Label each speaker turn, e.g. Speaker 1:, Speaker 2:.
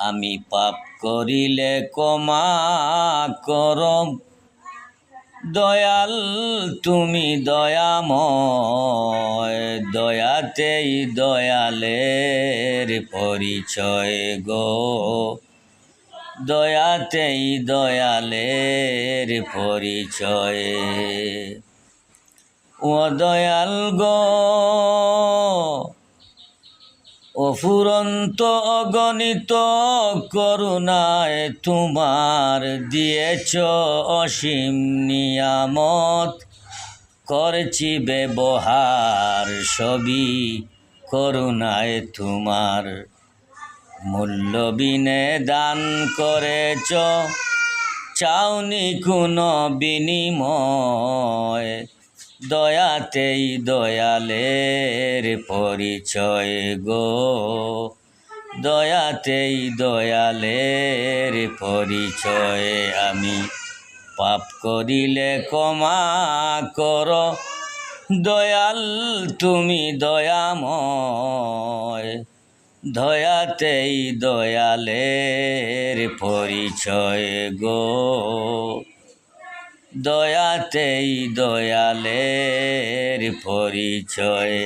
Speaker 1: আমি পাপ করিলে ক্ষমা করো, দয়াল তুমি দয়াময়। দয়াতেই দয়ালের পরিচয় গো, দয়াতেই দয়ালের পরিচয়। ও দয়াল গো অফুরন্ত অগণিত করুণায় তোমার দিয়েছ অসীম নিয়ামত, করছি ব্যবহার সবই করুণায় তোমার। মূল্য বিনে দান করেছ, চাওনি কোনো বিনিময়। দয়াতেই দয়ালের পরিচয় গো, দয়াতেই দয়ালের পরিচয়। আমি পাপ করিলে ক্ষমা করো, দয়াল তুমি দয়াময়। দয়াতেই দয়ালের পরিচয় গো, দয়াতেই দয়ালের পরিচয়।